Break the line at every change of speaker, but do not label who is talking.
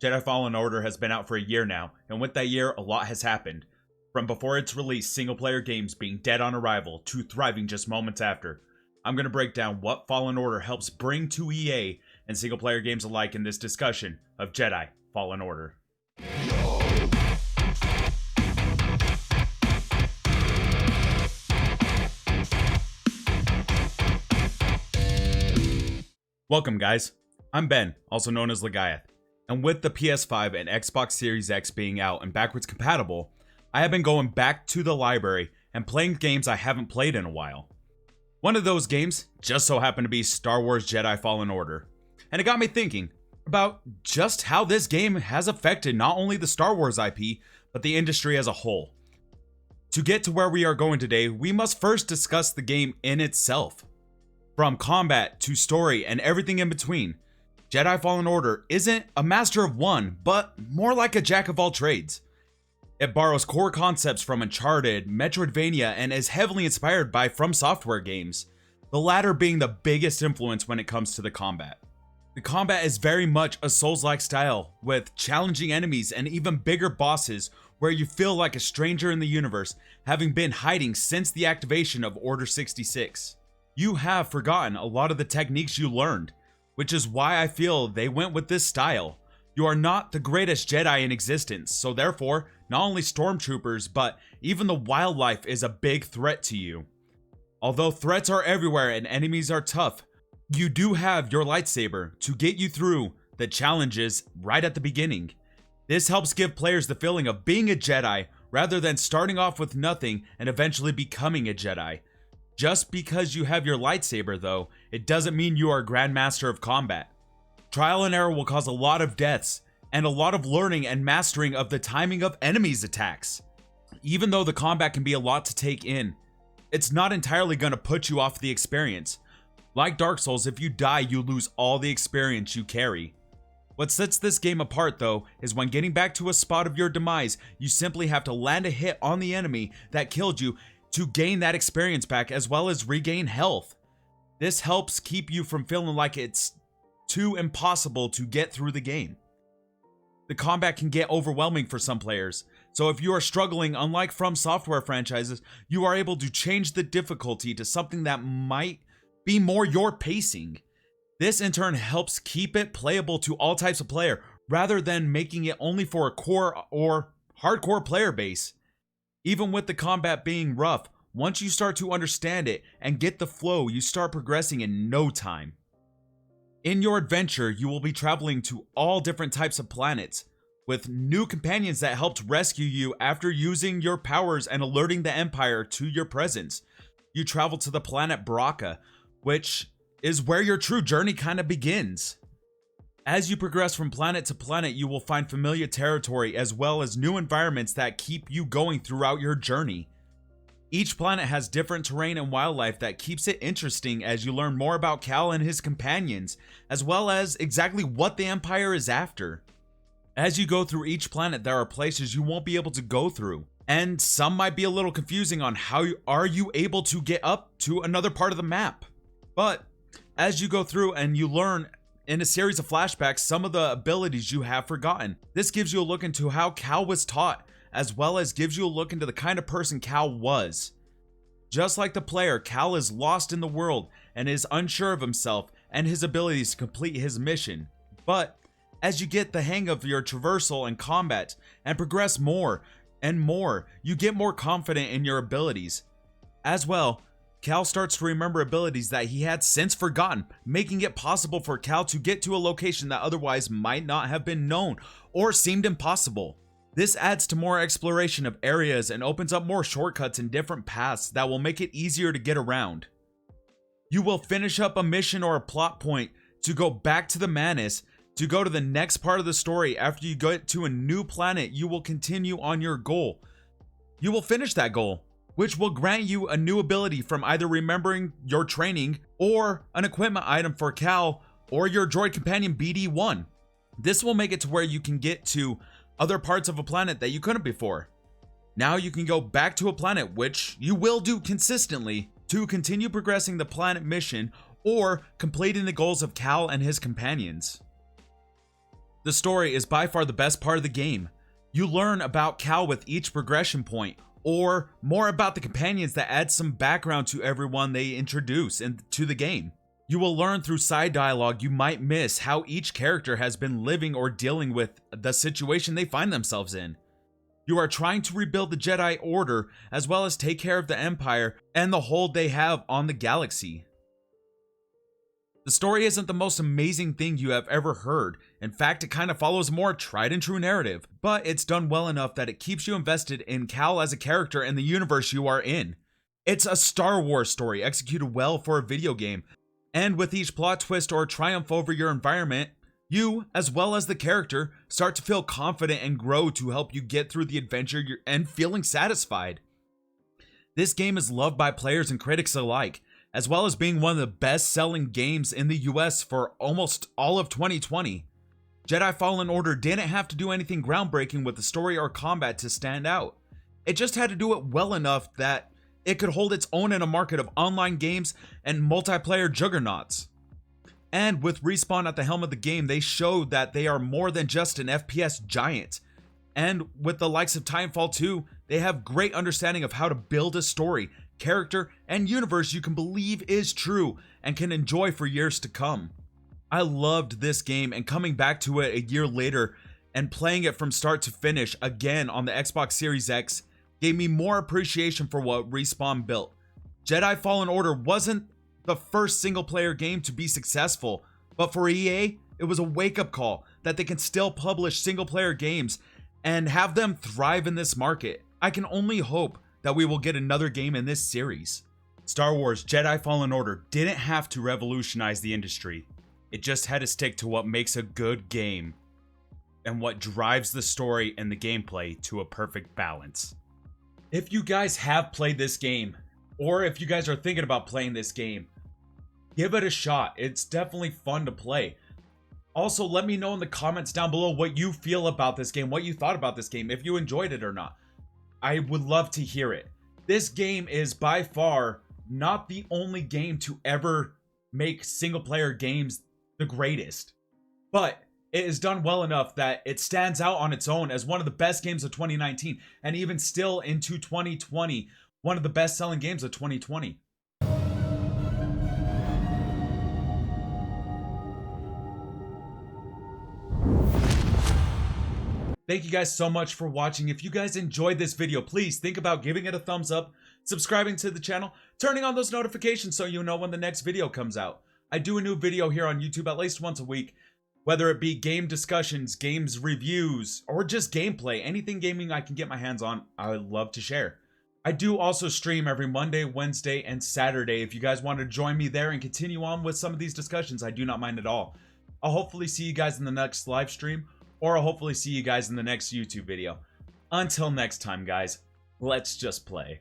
Jedi Fallen Order has been out for a year now, and with that year, a lot has happened. From before its release, single-player games being dead on arrival to thriving just moments after. I'm going to break down what Fallen Order helps bring to EA and single-player games alike in this discussion of Jedi Fallen Order. Welcome guys, I'm Ben, also known as Lagiath, and with the PS5 and Xbox Series X being out and backwards compatible, I have been going back to the library and playing games I haven't played in a while. One of those games just so happened to be Star Wars Jedi Fallen Order, and it got me thinking about just how this game has affected not only the Star Wars IP, but the industry as a whole. To get to where we are going today, we must first discuss the game in itself. From combat to story and everything in between, Jedi Fallen Order isn't a master of one, but more like a jack of all trades. It borrows core concepts from Uncharted, Metroidvania, and is heavily inspired by From Software games, the latter being the biggest influence when it comes to the combat. The combat is very much a Souls-like style, with challenging enemies and even bigger bosses where you feel like a stranger in the universe, having been hiding since the activation of Order 66. You have forgotten a lot of the techniques you learned, which is why I feel they went with this style. You are not the greatest Jedi in existence, so therefore, not only stormtroopers, but even the wildlife is a big threat to you. Although threats are everywhere and enemies are tough, you do have your lightsaber to get you through the challenges right at the beginning. This helps give players the feeling of being a Jedi rather than starting off with nothing and eventually becoming a Jedi. Just because you have your lightsaber though, it doesn't mean you are a grandmaster of combat. Trial and error will cause a lot of deaths, and a lot of learning and mastering of the timing of enemies' attacks. Even though the combat can be a lot to take in, it's not entirely going to put you off the experience. Like Dark Souls, if you die, you lose all the experience you carry. What sets this game apart though, is when getting back to a spot of your demise, you simply have to land a hit on the enemy that killed you to gain that experience back as well as regain health. This helps keep you from feeling like it's too impossible to get through the game. The combat can get overwhelming for some players, so if you are struggling, unlike From Software franchises, you are able to change the difficulty to something that might be more your pacing. This in turn helps keep it playable to all types of player, rather than making it only for a core or hardcore player base. Even with the combat being rough, once you start to understand it and get the flow, you start progressing in no time. In your adventure, you will be traveling to all different types of planets, with new companions that helped rescue you after using your powers and alerting the Empire to your presence. You travel to the planet Bracca, which is where your true journey kind of begins. As you progress from planet to planet, you will find familiar territory as well as new environments that keep you going throughout your journey. Each planet has different terrain and wildlife that keeps it interesting as you learn more about Cal and his companions, as well as exactly what the Empire is after. As you go through each planet, there are places you won't be able to go through, and some might be a little confusing on how are you able to get up to another part of the map. But as you go through and you learn in a series of flashbacks some of the abilities you have forgotten. This gives you a look into how Cal was taught, as well as gives you a look into the kind of person Cal was. Just like the player, Cal is lost in the world and is unsure of himself and his abilities to complete his mission. But as you get the hang of your traversal and combat and progress more and more, you get more confident in your abilities. As well, Cal starts to remember abilities that he had since forgotten, making it possible for Cal to get to a location that otherwise might not have been known or seemed impossible. This adds to more exploration of areas and opens up more shortcuts and different paths that will make it easier to get around. You will finish up a mission or a plot point to go back to the Manus to go to the next part of the story. After you get to a new planet, you will continue on your goal. You will finish that goal, which will grant you a new ability from either remembering your training or an equipment item for Cal or your droid companion BD-1. This will make it to where you can get to other parts of a planet that you couldn't before. Now you can go back to a planet, which you will do consistently, to continue progressing the planet mission or completing the goals of Cal and his companions. The story is by far the best part of the game. You learn about Cal with each progression point, or more about the companions that add some background to everyone they introduce into the game. You will learn through side dialogue you might miss how each character has been living or dealing with the situation they find themselves in. You are trying to rebuild the Jedi Order as well as take care of the Empire and the hold they have on the galaxy. The story isn't the most amazing thing you have ever heard. In fact, it kind of follows a more tried and true narrative, but it's done well enough that it keeps you invested in Cal as a character and the universe you are in. It's a Star Wars story executed well for a video game, and with each plot twist or triumph over your environment, you, as well as the character, start to feel confident and grow to help you get through the adventure and feeling satisfied. This game is loved by players and critics alike, as well as being one of the best-selling games in the US for almost all of 2020. Jedi Fallen Order didn't have to do anything groundbreaking with the story or combat to stand out. It just had to do it well enough that it could hold its own in a market of online games and multiplayer juggernauts. And with Respawn at the helm of the game, they showed that they are more than just an FPS giant. And with the likes of Titanfall 2, they have great understanding of how to build a story, character, and universe you can believe is true and can enjoy for years to come. I loved this game, and coming back to it a year later and playing it from start to finish again on the Xbox Series X gave me more appreciation for what Respawn built. Jedi Fallen Order wasn't the first single player game to be successful, but for EA, it was a wake-up call that they can still publish single player games and have them thrive in this market. I can only hope that we will get another game in this series. Star Wars Jedi Fallen Order didn't have to revolutionize the industry. It just had to stick to what makes a good game and what drives the story and the gameplay to a perfect balance. If you guys have played this game, or if you guys are thinking about playing this game, give it a shot. It's definitely fun to play. Also, let me know in the comments down below what you feel about this game, what you thought about this game, if you enjoyed it or not. I would love to hear it. This game is by far not the only game to ever make single player games the greatest, but it is done well enough that it stands out on its own as one of the best games of 2019, and even still into 2020, one of the best selling games of 2020. Thank you guys so much for watching. If you guys enjoyed this video, please think about giving it a thumbs up, subscribing to the channel, turning on those notifications so you know when the next video comes out. I do a new video here on YouTube at least once a week, whether it be game discussions, games reviews, or just gameplay. Anything gaming I can get my hands on, I would love to share. I do also stream every Monday, Wednesday, and Saturday. If you guys want to join me there and continue on with some of these discussions, I do not mind at all. I'll hopefully see you guys in the next live stream, or I'll hopefully see you guys in the next YouTube video. Until next time, guys, let's just play.